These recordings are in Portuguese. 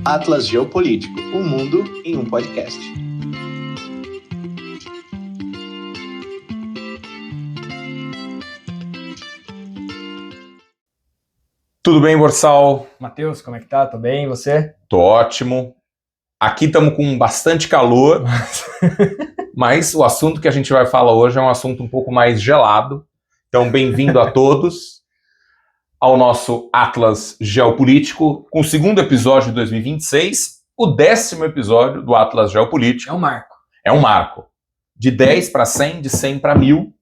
Atlas Geopolítico, o mundo em um podcast. Tudo bem, Borsal? Matheus, como é que tá? Tô bem, e você? Tô ótimo. Aqui estamos com bastante calor, mas o assunto que a gente vai falar hoje é um assunto um pouco mais gelado. Então, bem-vindo a todos ao nosso Atlas Geopolítico, com o segundo episódio de 2026, o 10º episódio do Atlas Geopolítico. É um marco. É um marco. De 10 para 100, de 100 para 1000.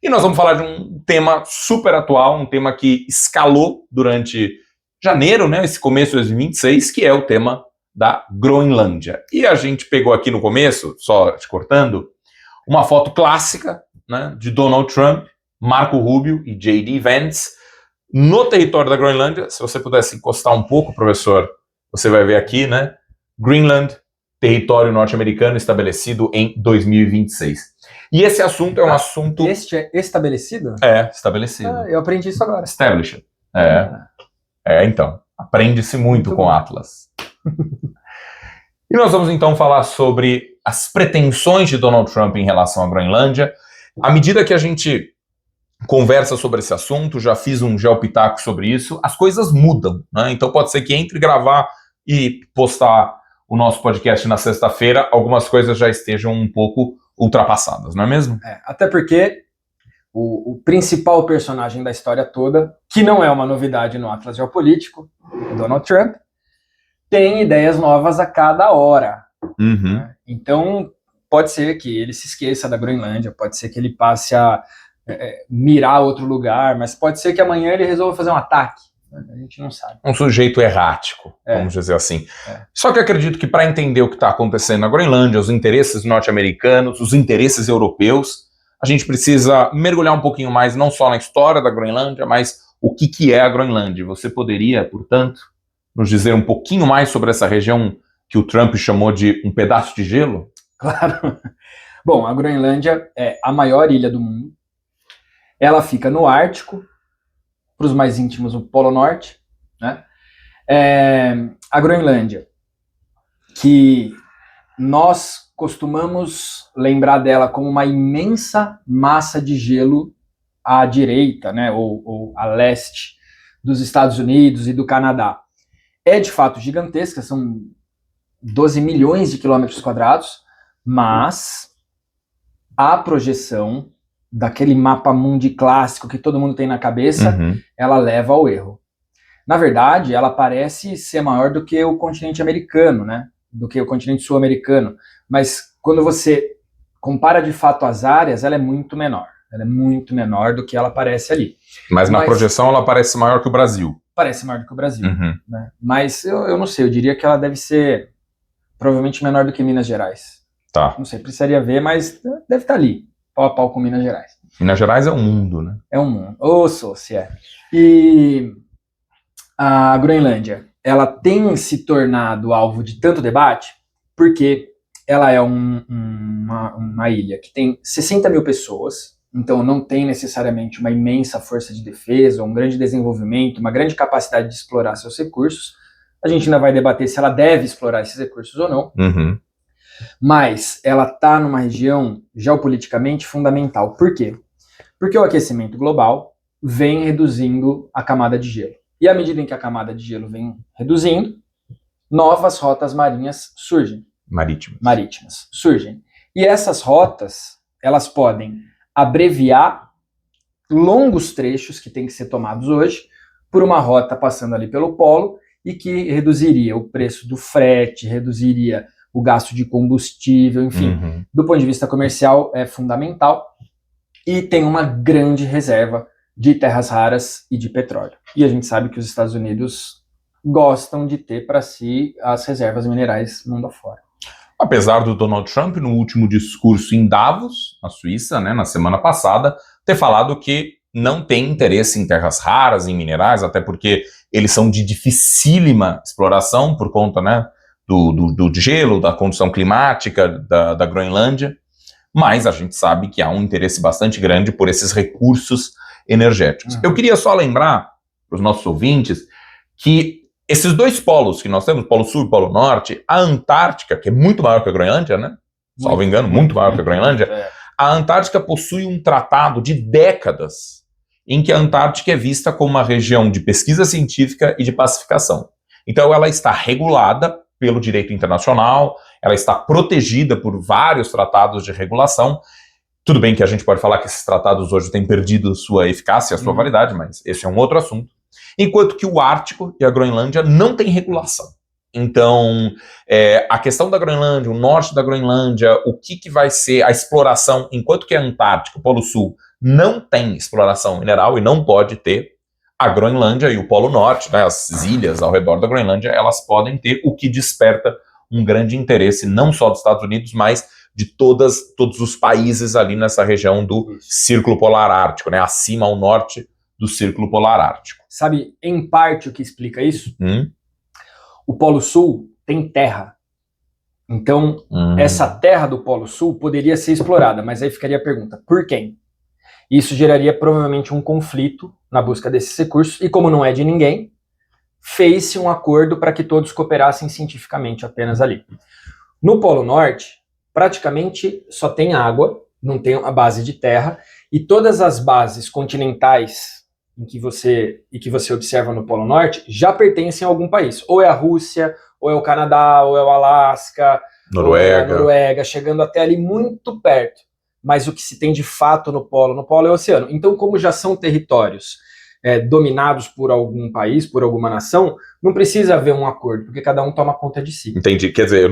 E nós vamos falar de um tema super atual, um tema que escalou durante janeiro, né, esse começo de 2026, que é o tema da Groenlândia. E a gente pegou aqui no começo, só te cortando, uma foto clássica, né, de Donald Trump, Marco Rubio e J.D. Vance no território da Groenlândia. Se você pudesse encostar um pouco, professor, você vai ver aqui, né, Greenland, território norte-americano estabelecido em 2026. E esse assunto é um assunto... Este é estabelecido? É, estabelecido. Eu aprendi isso agora. Established. Então, aprende-se muito com bom. Atlas. E nós vamos então falar sobre as pretensões de Donald Trump em relação à Groenlândia. À medida que a gente conversa sobre esse assunto, já fiz um Geopitaco sobre isso, as coisas mudam, né? Então pode ser que entre gravar e postar o nosso podcast na sexta-feira, algumas coisas já estejam um pouco ultrapassadas, não é mesmo? Até porque o principal personagem da história toda, que não é uma novidade no Atlas Geopolítico, Donald Trump, tem ideias novas a cada hora. Uhum. Né? Então, pode ser que ele se esqueça da Groenlândia, pode ser que ele passe a mirar outro lugar, mas pode ser que amanhã ele resolva fazer um ataque. A gente não sabe. Um sujeito errático, vamos dizer assim. Só que eu acredito que para entender o que está acontecendo na Groenlândia, os interesses norte-americanos, os interesses europeus, a gente precisa mergulhar um pouquinho mais, não só na história da Groenlândia, mas o que é a Groenlândia. Você poderia, portanto, nos dizer um pouquinho mais sobre essa região que o Trump chamou de um pedaço de gelo? Claro. Bom, a Groenlândia é a maior ilha do mundo. Ela fica no Ártico, para os mais íntimos, o Polo Norte, né? A Groenlândia, que nós costumamos lembrar dela como uma imensa massa de gelo à direita, né, ou a leste dos Estados Unidos e do Canadá. É de fato gigantesca, são 12 milhões de quilômetros quadrados, mas a projeção daquele mapa mundi clássico que todo mundo tem na cabeça, ela leva ao erro. Na verdade, ela parece ser maior do que o continente americano, né? Do que o continente sul-americano. Mas quando você compara de fato as áreas, ela é muito menor. Ela é muito menor do que ela parece ali. Mas na projeção ela parece maior que o Brasil. Parece maior do que o Brasil. Né? Mas eu não sei, eu diria que ela deve ser provavelmente menor do que Minas Gerais. Tá. Não sei, precisaria ver, mas deve estar ali. Pau a pau com Minas Gerais. Minas Gerais é um mundo, né? É um mundo. Se é. E a Groenlândia, ela tem se tornado alvo de tanto debate porque ela é uma ilha que tem 60 mil pessoas, então não tem necessariamente uma imensa força de defesa, um grande desenvolvimento, uma grande capacidade de explorar seus recursos. A gente ainda vai debater se ela deve explorar esses recursos ou não. Mas ela está numa região geopoliticamente fundamental. Por quê? Porque o aquecimento global vem reduzindo a camada de gelo. E à medida em que a camada de gelo vem reduzindo, novas rotas marinhas surgem. Marítimas surgem. E essas rotas, elas podem abreviar longos trechos que têm que ser tomados hoje por uma rota passando ali pelo polo e que reduziria o preço do frete, reduziria o gasto de combustível, enfim, do ponto de vista comercial é fundamental e tem uma grande reserva de terras raras e de petróleo. E a gente sabe que os Estados Unidos gostam de ter para si as reservas minerais mundo afora. Apesar do Donald Trump, no último discurso em Davos, na Suíça, né, na semana passada, ter falado que não tem interesse em terras raras, em minerais, até porque eles são de dificílima exploração por conta, né, do gelo, da condição climática da Groenlândia, mas a gente sabe que há um interesse bastante grande por esses recursos energéticos. Eu queria só lembrar para os nossos ouvintes que Esses dois polos que nós temos, Polo Sul e Polo Norte, a Antártica, que é muito maior que a Groenlândia, né? Salvo engano, muito maior que a Groenlândia, a Antártica possui um tratado de décadas em que a Antártica é vista como uma região de pesquisa científica e de pacificação. Então ela está regulada pelo direito internacional, ela está protegida por vários tratados de regulação. Tudo bem que a gente pode falar que esses tratados hoje têm perdido sua eficácia, a sua validade, mas esse é um outro assunto. Enquanto que o Ártico e a Groenlândia não têm regulação. Então, a questão da Groenlândia, o norte da Groenlândia, o que vai ser a exploração, enquanto que a Antártica, o Polo Sul, não tem exploração mineral e não pode ter, a Groenlândia e o Polo Norte, né, as ilhas ao redor da Groenlândia, elas podem ter, o que desperta um grande interesse, não só dos Estados Unidos, mas de todos os países ali nessa região do Círculo Polar Ártico, né, acima ao norte do Círculo Polar Ártico. Sabe, em parte, o que explica isso? O Polo Sul tem terra. Então, essa terra do Polo Sul poderia ser explorada, mas aí ficaria a pergunta, por quem? Isso geraria provavelmente um conflito na busca desses recursos, e como não é de ninguém, fez-se um acordo para que todos cooperassem cientificamente apenas ali. No Polo Norte, praticamente só tem água, não tem a base de terra, e todas as bases continentais que você observa no Polo Norte já pertencem a algum país. Ou é a Rússia, ou é o Canadá, ou é o Alasca, Noruega. Ou é a Noruega, chegando até ali muito perto. Mas o que se tem de fato no Polo é o oceano. Então, como já são territórios dominados por algum país, por alguma nação, não precisa haver um acordo, porque cada um toma conta de si. Entendi. Quer dizer,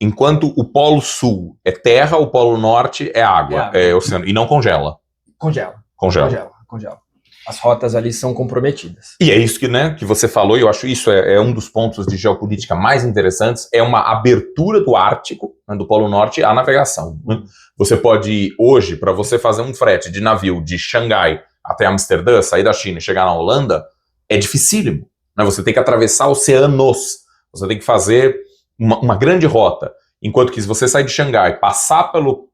enquanto o Polo Sul é terra, o Polo Norte é água, é oceano, e não congela. Congela. As rotas ali são comprometidas. E é isso que você falou, e eu acho isso é um dos pontos de geopolítica mais interessantes, é uma abertura do Ártico, né, do Polo Norte, à navegação. Né? Você pode ir hoje, para você fazer um frete de navio de Xangai até Amsterdã, sair da China e chegar na Holanda, é dificílimo. Né? Você tem que atravessar oceanos, você tem que fazer uma grande rota. Enquanto que se você sair de Xangai, passar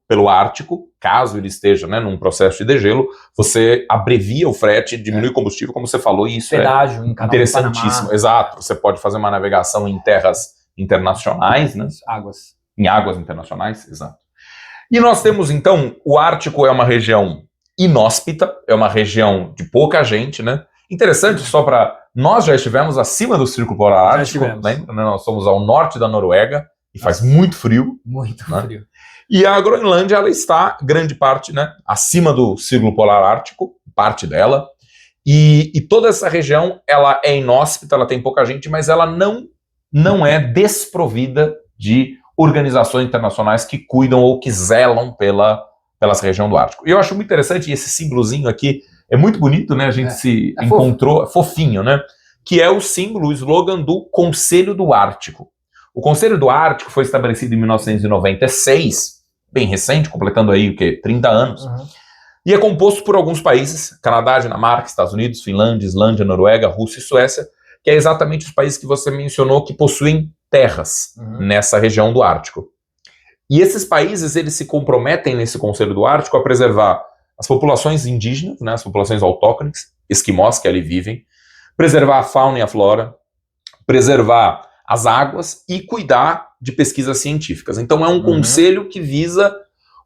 pelo Ártico, caso ele esteja, né, num processo de degelo, você abrevia o frete, diminui o combustível, como você falou, e isso pedágio, é interessantíssimo. Exato, você pode fazer uma navegação em terras internacionais, né? Em águas internacionais, exato. E nós temos, então, o Ártico é uma região inóspita, é uma região de pouca gente, né? Interessante, só para... Nós já estivemos acima do Círculo Polar Ártico, né? Nós somos ao norte da Noruega, e faz muito frio. Muito né? frio. E a Groenlândia, ela está, grande parte, né, acima do Círculo Polar Ártico, parte dela, e toda essa região, ela é inóspita, ela tem pouca gente, mas ela não é desprovida de organizações internacionais que cuidam ou que zelam pela região do Ártico. E eu acho muito interessante, e esse símbolozinho aqui é muito bonito, né, a gente se encontrou, fofinho, né, que é o símbolo, o slogan do Conselho do Ártico. O Conselho do Ártico foi estabelecido em 1996, bem recente, completando aí, 30 anos, e é composto por alguns países, Canadá, Dinamarca, Estados Unidos, Finlândia, Islândia, Noruega, Rússia e Suécia, que é exatamente os países que você mencionou que possuem terras nessa região do Ártico. E esses países, eles se comprometem nesse Conselho do Ártico a preservar as populações indígenas, né, as populações autóctones, esquimós que ali vivem, preservar a fauna e a flora, preservar as águas e cuidar de pesquisas científicas. Então é um conselho que visa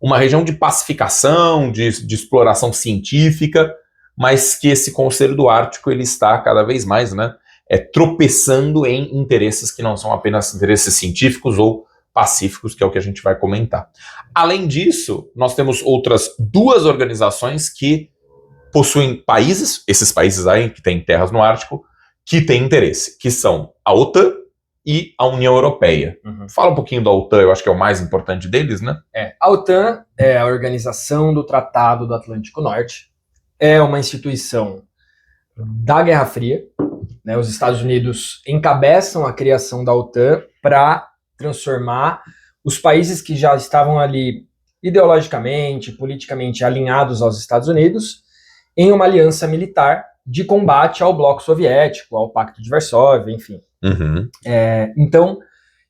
uma região de pacificação, de exploração científica, mas que esse Conselho do Ártico ele está cada vez mais, né, tropeçando em interesses que não são apenas interesses científicos ou pacíficos, que é o que a gente vai comentar. Além disso, nós temos outras duas organizações que possuem países, esses países aí que têm terras no Ártico, que têm interesse, que são a OTAN e a União Europeia. Fala um pouquinho da OTAN, eu acho que é o mais importante deles, né? A OTAN é a Organização do Tratado do Atlântico Norte, é uma instituição da Guerra Fria, né? Os Estados Unidos encabeçam a criação da OTAN para transformar os países que já estavam ali ideologicamente, politicamente alinhados aos Estados Unidos em uma aliança militar de combate ao bloco soviético, ao Pacto de Varsóvia, enfim. Então,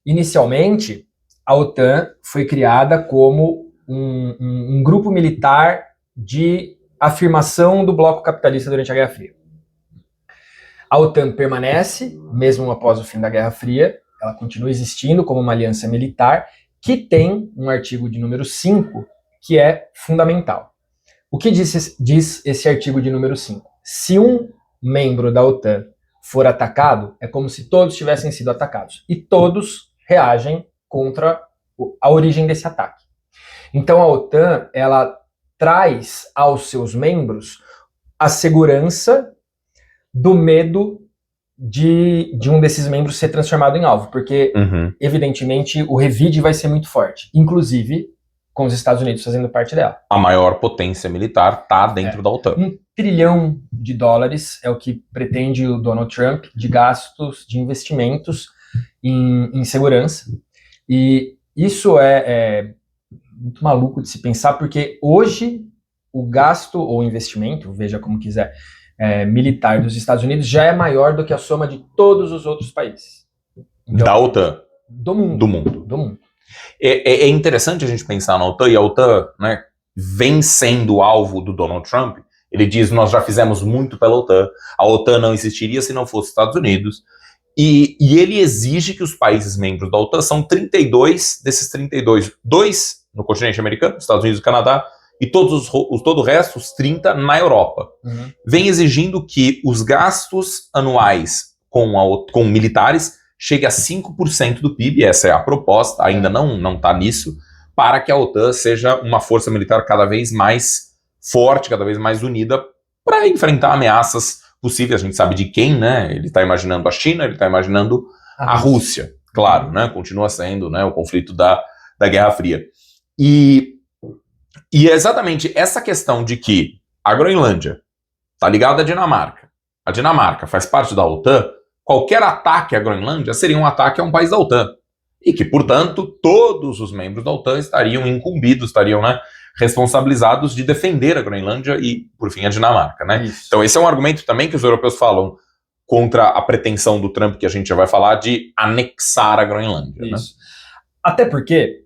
inicialmente, a OTAN foi criada como um grupo militar de afirmação do bloco capitalista durante a Guerra Fria. A OTAN permanece, mesmo após o fim da Guerra Fria, ela continua existindo como uma aliança militar que tem um artigo de número 5 que é fundamental. O que diz esse artigo de número 5? Se um membro da OTAN for atacado, é como se todos tivessem sido atacados. E todos reagem contra a origem desse ataque. Então a OTAN, ela traz aos seus membros a segurança do medo de um desses membros ser transformado em alvo, porque, evidentemente, o revide vai ser muito forte, inclusive com os Estados Unidos fazendo parte dela. A maior potência militar está dentro da OTAN. $1 trilhão é o que pretende o Donald Trump de gastos, de investimentos em segurança. E isso é muito maluco de se pensar, porque hoje o gasto ou investimento, veja como quiser, militar dos Estados Unidos já é maior do que a soma de todos os outros países. Então, da OTAN? Do mundo. Do mundo. É interessante a gente pensar na OTAN, e a OTAN, né, vem sendo alvo do Donald Trump. Ele diz, nós já fizemos muito pela OTAN, a OTAN não existiria se não fosse os Estados Unidos, e ele exige que os países membros da OTAN, são 32 desses 32, 2 no continente americano, Estados Unidos e Canadá, e todo o resto, os 30, na Europa. Vem exigindo que os gastos anuais com militares chegue a 5% do PIB, essa é a proposta, ainda não está nisso, para que a OTAN seja uma força militar cada vez mais forte, cada vez mais unida, para enfrentar ameaças possíveis. A gente sabe de quem, né? Ele está imaginando a China, ele está imaginando a Rússia, claro, né? Continua sendo, né, o conflito da Guerra Fria. E é exatamente essa questão de que a Groenlândia está ligada à Dinamarca, a Dinamarca faz parte da OTAN, qualquer ataque à Groenlândia seria um ataque a um país da OTAN. E que, portanto, todos os membros da OTAN estariam incumbidos, estariam, né, responsabilizados de defender a Groenlândia e, por fim, a Dinamarca. Né? Então esse é um argumento também que os europeus falam contra a pretensão do Trump, que a gente já vai falar, de anexar a Groenlândia. Né? Até porque,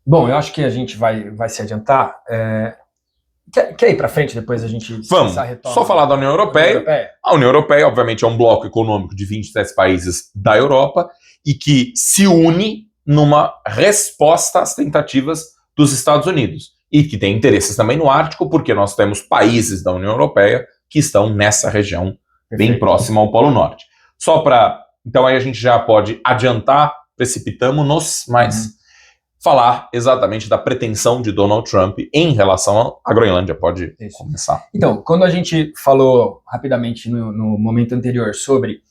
bom, eu acho que a gente vai se adiantar. Quer ir para frente, depois a gente... Vamos, só falar da União Europeia. A União Europeia, obviamente, é um bloco econômico de 27 países da Europa e que se une numa resposta às tentativas dos Estados Unidos. E que tem interesses também no Ártico, porque nós temos países da União Europeia que estão nessa região bem próxima ao Polo Norte. Só para... Então aí a gente já pode adiantar, precipitamos-nos, mas... falar exatamente da pretensão de Donald Trump em relação à Groenlândia. Pode começar. Então, quando a gente falou rapidamente no momento anterior sobre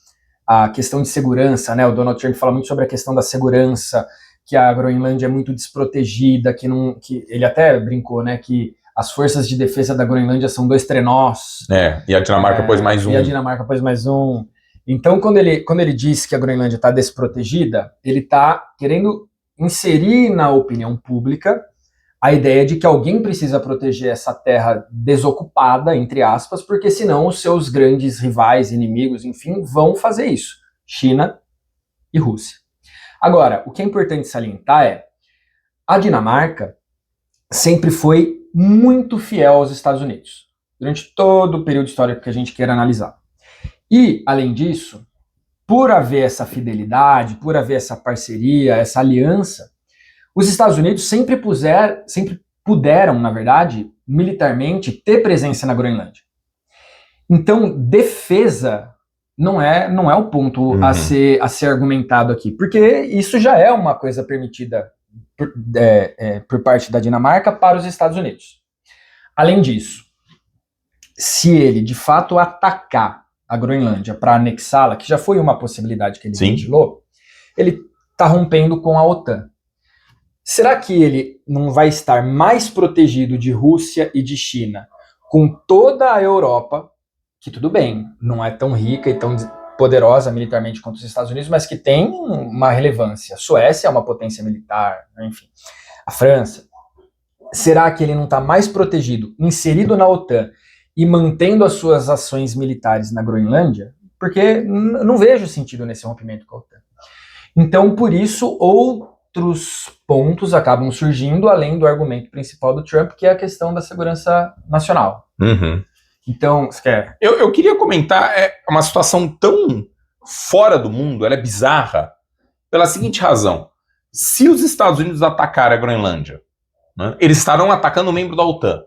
a questão de segurança, né, o Donald Trump fala muito sobre a questão da segurança, que a Groenlândia é muito desprotegida, que ele até brincou, né, que as forças de defesa da Groenlândia são 2 trenós. E a Dinamarca pôs mais um. E a Dinamarca pôs mais um. Então, quando ele diz que a Groenlândia está desprotegida, ele está querendo inserir na opinião pública a ideia de que alguém precisa proteger essa terra desocupada, entre aspas, porque senão os seus grandes rivais, inimigos, enfim, vão fazer isso. China e Rússia. Agora, o que é importante salientar é a Dinamarca sempre foi muito fiel aos Estados Unidos, durante todo o período histórico que a gente queira analisar. E, além disso, por haver essa fidelidade, por haver essa parceria, essa aliança, os Estados Unidos sempre puderam, na verdade, militarmente, ter presença na Groenlândia. Então, defesa não é o ponto a ser argumentado aqui, porque isso já é uma coisa permitida por parte da Dinamarca para os Estados Unidos. Além disso, se ele, de fato, atacar a Groenlândia para anexá-la, que já foi uma possibilidade que ele ventilou, ele está rompendo com a OTAN. Será que ele não vai estar mais protegido de Rússia e de China com toda a Europa, que tudo bem, não é tão rica e tão poderosa militarmente quanto os Estados Unidos, mas que tem uma relevância. A Suécia é uma potência militar, enfim, a França. Será que ele não está mais protegido, inserido na OTAN, e mantendo as suas ações militares na Groenlândia? Porque não vejo sentido nesse rompimento com a OTAN. Então, por isso, outros pontos acabam surgindo, além do argumento principal do Trump, que é a questão da segurança nacional. Então, você quer? Eu queria comentar, é uma situação tão fora do mundo, ela é bizarra, pela seguinte razão. Se os Estados Unidos atacarem a Groenlândia, né, eles estarão atacando um membro da OTAN.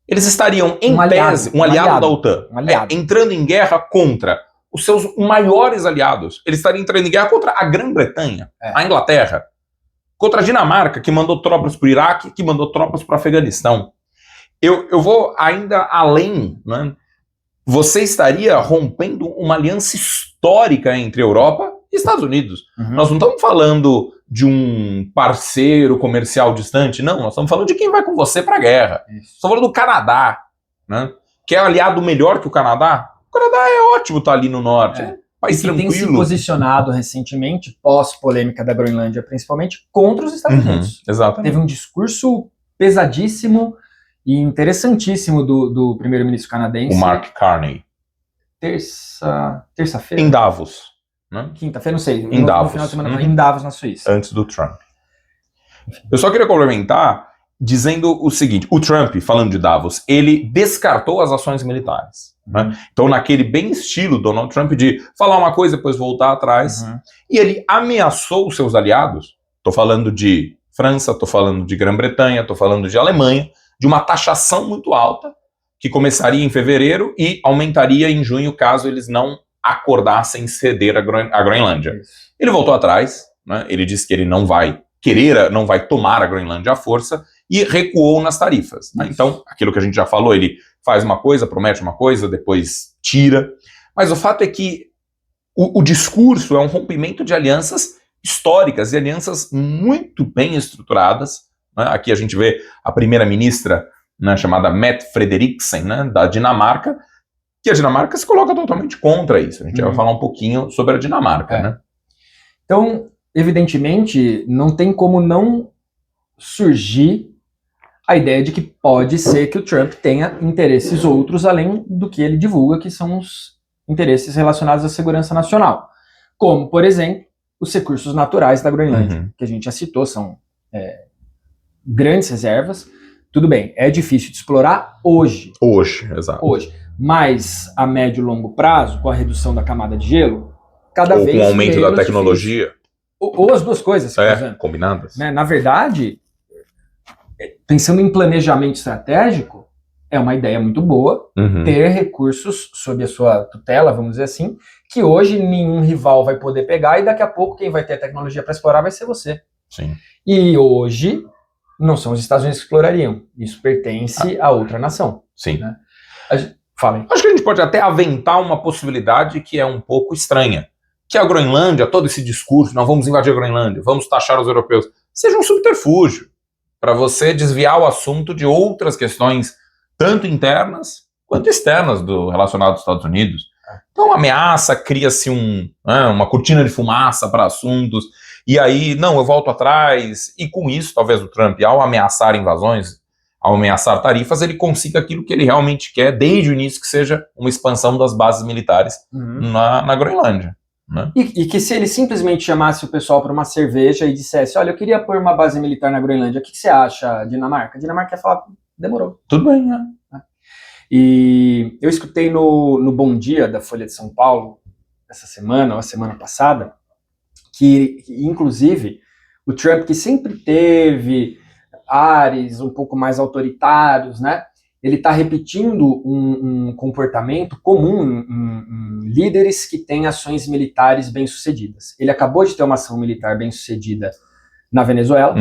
Eles estariam, em tese, um aliado da OTAN, entrando em guerra contra os seus maiores aliados. Eles estariam entrando em guerra contra a Grã-Bretanha, a Inglaterra, contra a Dinamarca, que mandou tropas para o Iraque, que mandou tropas para o Afeganistão. Eu vou ainda além, né? Você estaria rompendo uma aliança histórica entre Europa e Estados Unidos. Nós não estamos falando de um parceiro comercial distante, não. Nós estamos falando de quem vai com você para a guerra. Estamos falando do Canadá, né? Que é aliado melhor que o Canadá. O Canadá é ótimo estar ali no norte. País tranquilo. Tem se posicionado recentemente, pós-polêmica da Groenlândia, principalmente, contra os Estados Unidos. Exatamente. Teve um discurso pesadíssimo e interessantíssimo do primeiro-ministro canadense. O Mark Carney. Terça-feira? Em Davos. Né? Quinta-feira, não sei. Em Davos. No final de semana, em Davos, na Suíça. Antes do Trump. Eu só queria complementar dizendo o seguinte, o Trump, falando de Davos, ele descartou as ações militares. Né? Então, naquele bem estilo Donald Trump de falar uma coisa, depois voltar atrás, e ele ameaçou os seus aliados, estou falando de França, estou falando de Grã-Bretanha, estou falando de Alemanha, de uma taxação muito alta, que começaria em fevereiro e aumentaria em junho, caso eles não acordassem ceder a Groenlândia. Ele voltou atrás, né? Ele disse que ele não vai tomar a Groenlândia à força, e recuou nas tarifas. Né? Então, aquilo que a gente já falou, ele faz uma coisa, promete uma coisa, depois tira. Mas o fato é que o discurso é um rompimento de alianças históricas e alianças muito bem estruturadas. Né? Aqui a gente vê a primeira-ministra, né, chamada Mette Frederiksen, né, da Dinamarca, que a Dinamarca se coloca totalmente contra isso. A gente vai falar um pouquinho sobre a Dinamarca. Né? Então, evidentemente, não tem como não surgir a ideia de que pode ser que o Trump tenha interesses outros além do que ele divulga, que são os interesses relacionados à segurança nacional. Como, por exemplo, os recursos naturais da Groenlândia, que a gente já citou, são grandes reservas. Tudo bem, é difícil de explorar hoje. Exato. Hoje. Mas a médio e longo prazo, com a redução da camada de gelo, cada vez com o aumento da tecnologia. Ou as duas coisas, combinadas. Né? Na verdade, pensando em planejamento estratégico, é uma ideia muito boa ter recursos sob a sua tutela, vamos dizer assim, que hoje nenhum rival vai poder pegar e daqui a pouco quem vai ter a tecnologia para explorar vai ser você. Sim. E hoje não são os Estados Unidos que explorariam. Isso pertence a outra nação. Sim. Né? Falem. Acho que a gente pode até aventar uma possibilidade que é um pouco estranha. Que a Groenlândia, todo esse discurso, não vamos invadir a Groenlândia, vamos taxar os europeus, seja um subterfúgio para você desviar o assunto de outras questões, tanto internas quanto externas relacionado aos Estados Unidos. Então, ameaça, cria-se uma cortina de fumaça para assuntos, e aí, não, eu volto atrás, e com isso, talvez o Trump, ao ameaçar invasões, ao ameaçar tarifas, ele consiga aquilo que ele realmente quer, desde o início, que seja uma expansão das bases militares na Groenlândia. Né? E que se ele simplesmente chamasse o pessoal para uma cerveja e dissesse, olha, eu queria pôr uma base militar na Groenlândia, o que você acha, Dinamarca? A Dinamarca ia falar, demorou. Tudo bem, né? E eu escutei no Bom Dia da Folha de São Paulo, essa semana, ou a semana passada, que inclusive o Trump, que sempre teve ares um pouco mais autoritários, né? Ele está repetindo um comportamento comum em líderes que têm ações militares bem-sucedidas. Ele acabou de ter uma ação militar bem-sucedida na Venezuela,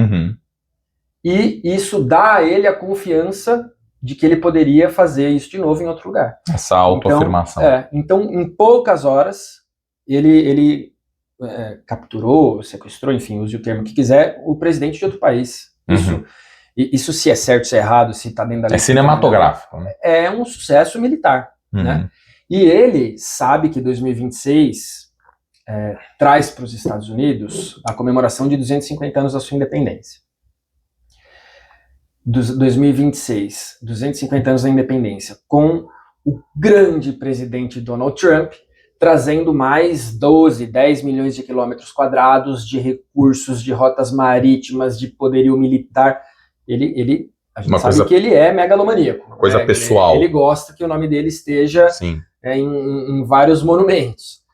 e isso dá a ele a confiança de que ele poderia fazer isso de novo em outro lugar. Essa autoafirmação. Então, em poucas horas, ele capturou, sequestrou, enfim, use o termo que quiser, o presidente de outro país. Isso se é certo, se é errado, se está dentro da lei. É cinematográfico. Né? É um sucesso militar. Né? E ele sabe que 2026 traz para os Estados Unidos a comemoração de 250 anos da sua independência. 2026, 250 anos da independência, com o grande presidente Donald Trump trazendo mais 10 milhões de quilômetros quadrados de recursos, de rotas marítimas, de poderio militar. Ele A gente sabe que ele é megalomaníaco. Uma coisa pessoal. Ele gosta que o nome dele esteja em vários monumentos.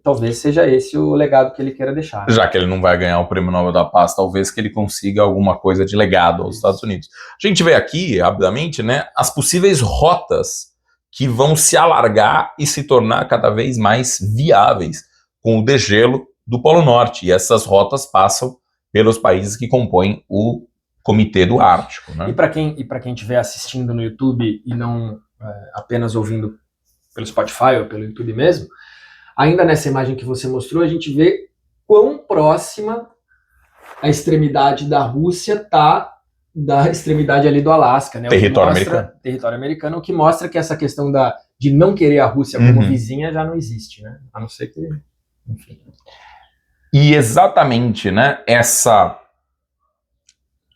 Talvez seja esse o legado que ele queira deixar. Já que ele não vai ganhar o Prêmio Nobel da Paz, talvez que ele consiga alguma coisa de legado aos Estados Unidos. A gente vê aqui, rapidamente, né, as possíveis rotas que vão se alargar e se tornar cada vez mais viáveis com o degelo do Polo Norte. E essas rotas passam pelos países que compõem o Comitê do Ártico. Né? E para quem estiver assistindo no YouTube e não apenas ouvindo pelo Spotify ou pelo YouTube mesmo, ainda nessa imagem que você mostrou, a gente vê quão próxima a extremidade da Rússia está da extremidade ali do Alasca, né? Território americano. Território americano, o que mostra que essa questão de não querer a Rússia como vizinha já não existe, né? A não ser que... Enfim. E exatamente, né,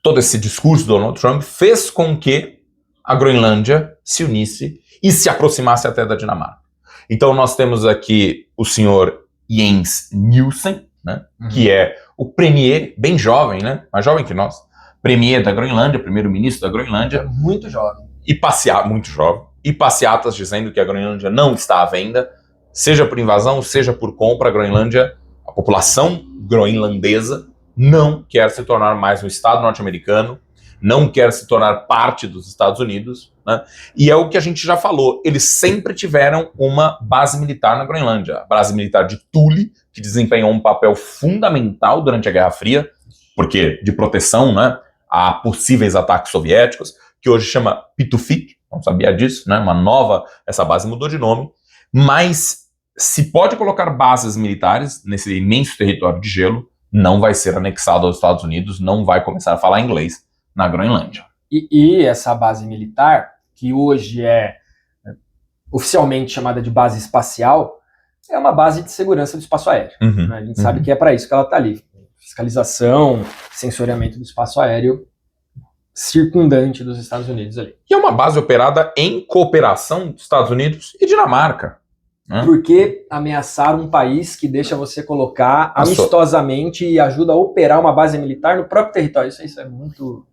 todo esse discurso do Donald Trump fez com que a Groenlândia se unisse e se aproximasse até da Dinamarca. Então nós temos aqui o senhor Jens Nielsen, né, que é o premier, bem jovem, né, mais jovem que nós, premier da Groenlândia, primeiro-ministro da Groenlândia. Muito jovem. Muito jovem. E passeatas dizendo que a Groenlândia não está à venda, seja por invasão, seja por compra. A Groenlândia, a população groenlandesa, não quer se tornar mais um estado norte-americano, não quer se tornar parte dos Estados Unidos, né? E é o que a gente já falou, eles sempre tiveram uma base militar na Groenlândia, a base militar de Thule, que desempenhou um papel fundamental durante a Guerra Fria, porque de proteção, né, a possíveis ataques soviéticos, que hoje chama Pitufik, não sabia disso, né, essa base mudou de nome, mas se pode colocar bases militares nesse imenso território de gelo, não vai ser anexado aos Estados Unidos, não vai começar a falar inglês na Groenlândia. E essa base militar, que hoje é oficialmente chamada de base espacial, é uma base de segurança do espaço aéreo. Né? A gente sabe que é para isso que ela está ali. Fiscalização, sensoriamento do espaço aéreo circundante dos Estados Unidos ali. E é uma base operada em cooperação dos Estados Unidos e Dinamarca. Por que ameaçar um país que deixa você colocar amistosamente e ajuda a operar uma base militar no próprio território? Isso é muito...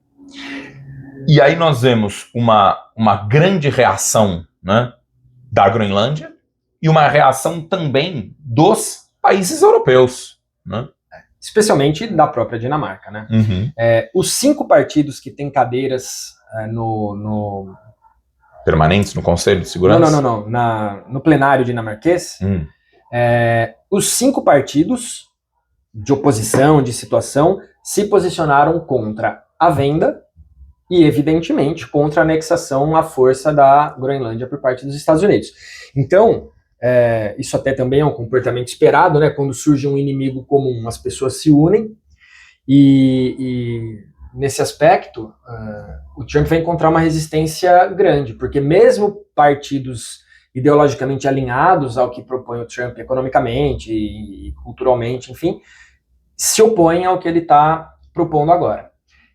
E aí nós vemos uma grande reação, né, da Groenlândia e uma reação também dos países europeus, né? Especialmente da própria Dinamarca, né? Os 5 partidos que têm cadeiras permanentes no Conselho de Segurança? Não. No plenário dinamarquês, os 5 partidos de oposição, de situação, se posicionaram contra a venda e, evidentemente, contra a anexação à força da Groenlândia por parte dos Estados Unidos. Então, isso até também é um comportamento esperado, né? Quando surge um inimigo comum, as pessoas se unem e nesse aspecto, o Trump vai encontrar uma resistência grande, porque mesmo partidos ideologicamente alinhados ao que propõe o Trump economicamente e culturalmente, enfim, se opõem ao que ele está propondo agora.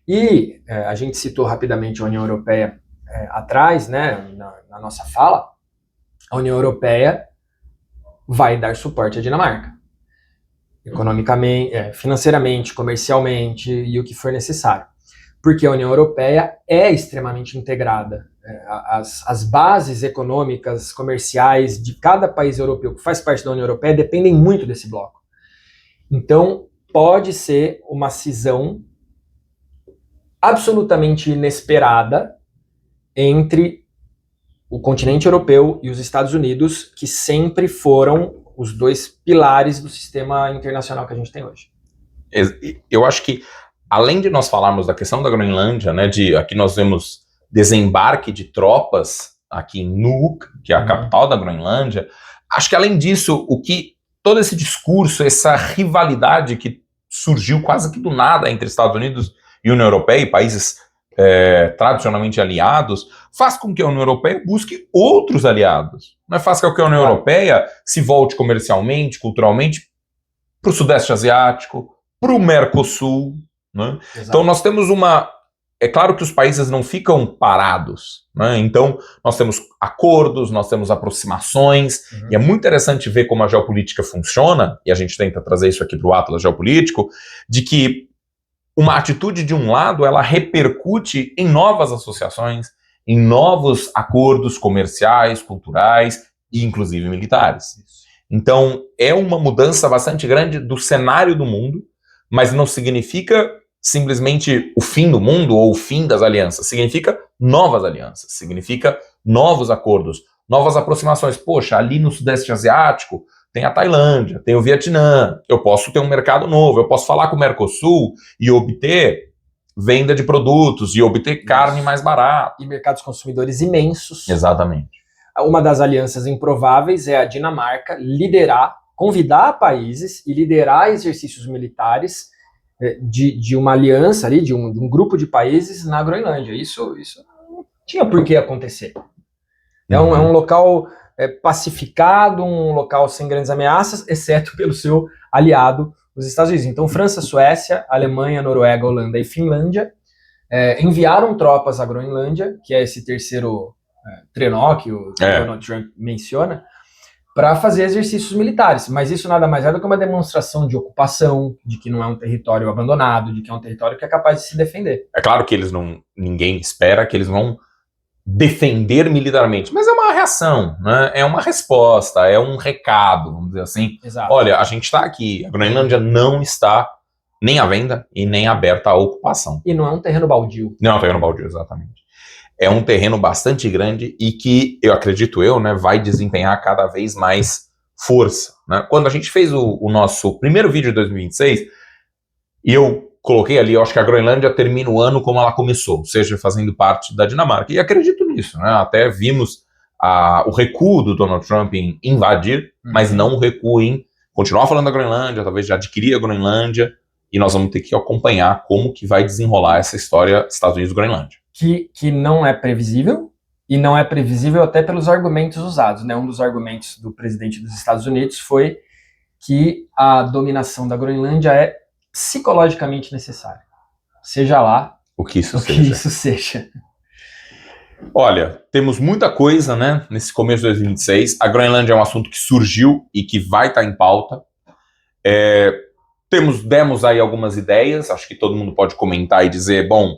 E a gente citou rapidamente a União Europeia atrás, né, na nossa fala. A União Europeia vai dar suporte à Dinamarca, economicamente, financeiramente, comercialmente e o que for necessário. Porque a União Europeia é extremamente integrada. As bases econômicas, comerciais de cada país europeu que faz parte da União Europeia dependem muito desse bloco. Então, pode ser uma cisão absolutamente inesperada entre o continente europeu e os Estados Unidos, que sempre foram os 2 pilares do sistema internacional que a gente tem hoje. Eu acho que, além de nós falarmos da questão da Groenlândia, né, aqui nós vemos desembarque de tropas aqui em Nuuk, que é a capital da Groenlândia, acho que além disso, todo esse discurso, essa rivalidade que surgiu quase que do nada entre Estados Unidos e União Europeia e países tradicionalmente aliados, faz com que a União Europeia busque outros aliados. Não faz com que a União Europeia se volte comercialmente, culturalmente, para o Sudeste Asiático, para o Mercosul, né? Então nós temos é claro que os países não ficam parados, né? Então nós temos acordos, nós temos aproximações, e é muito interessante ver como a geopolítica funciona, e a gente tenta trazer isso aqui para o Atlas Geopolítico, de que uma atitude de um lado, ela repercute em novas associações, em novos acordos comerciais, culturais e inclusive militares. Então, é uma mudança bastante grande do cenário do mundo, mas não significa simplesmente o fim do mundo ou o fim das alianças. Significa novas alianças, significa novos acordos, novas aproximações. Poxa, ali no Sudeste Asiático tem a Tailândia, tem o Vietnã, eu posso ter um mercado novo, eu posso falar com o Mercosul e obter venda de produtos e obter carne mais barata. E mercados consumidores imensos. Exatamente. Uma das alianças improváveis é a Dinamarca convidar países e liderar exercícios militares de uma aliança ali, de um grupo de países na Groenlândia. Isso não tinha por que acontecer. É um local pacificado, um local sem grandes ameaças, exceto pelo seu aliado, os Estados Unidos. Então, França, Suécia, Alemanha, Noruega, Holanda e Finlândia enviaram tropas à Groenlândia, que é esse terceiro trenó que o Donald Trump menciona, para fazer exercícios militares. Mas isso nada mais é do que uma demonstração de ocupação, de que não é um território abandonado, de que é um território que é capaz de se defender. É claro que ninguém espera que eles vão defender militarmente, mas é uma reação, né? É uma resposta, é um recado, vamos dizer assim. Exato. Olha, a gente está aqui, a Groenlândia não está nem à venda e nem aberta à ocupação. E não é um terreno baldio. Não é um terreno baldio, exatamente. É um terreno bastante grande e que, acredito, né, vai desempenhar cada vez mais força. Né? Quando a gente fez o nosso primeiro vídeo de 2026, e eu coloquei ali, eu acho que a Groenlândia termina o ano como ela começou, ou seja, fazendo parte da Dinamarca. E acredito nisso, né? Até vimos o recuo do Donald Trump em invadir, mas não o recuo em continuar falando da Groenlândia, talvez já adquirir a Groenlândia, e nós vamos ter que acompanhar como que vai desenrolar essa história Estados Unidos-Groenlândia. Que não é previsível, e não é previsível até pelos argumentos usados. Né? Um dos argumentos do presidente dos Estados Unidos foi que a dominação da Groenlândia é psicologicamente necessária. Seja lá o que isso seja. Olha, temos muita coisa, né, nesse começo de 2026. A Groenlândia é um assunto que surgiu e que vai estar em pauta. Demos aí algumas ideias, acho que todo mundo pode comentar e dizer, bom,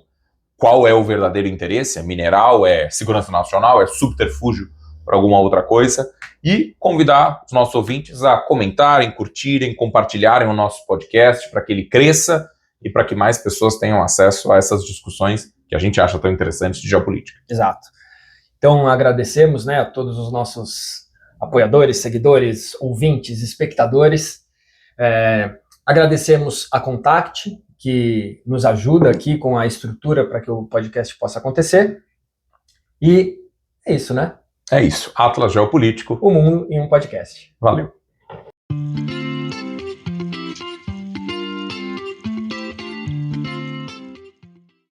qual é o verdadeiro interesse? É mineral, é segurança nacional, é subterfúgio para alguma outra coisa? E convidar os nossos ouvintes a comentarem, curtirem, compartilharem o nosso podcast para que ele cresça e para que mais pessoas tenham acesso a essas discussões que a gente acha tão interessantes de geopolítica. Exato. Então agradecemos, né, a todos os nossos apoiadores, seguidores, ouvintes, espectadores. Agradecemos a Contact, que nos ajuda aqui com a estrutura para que o podcast possa acontecer. E é isso, né? É isso. Atlas Geopolítico. O mundo em um podcast. Valeu.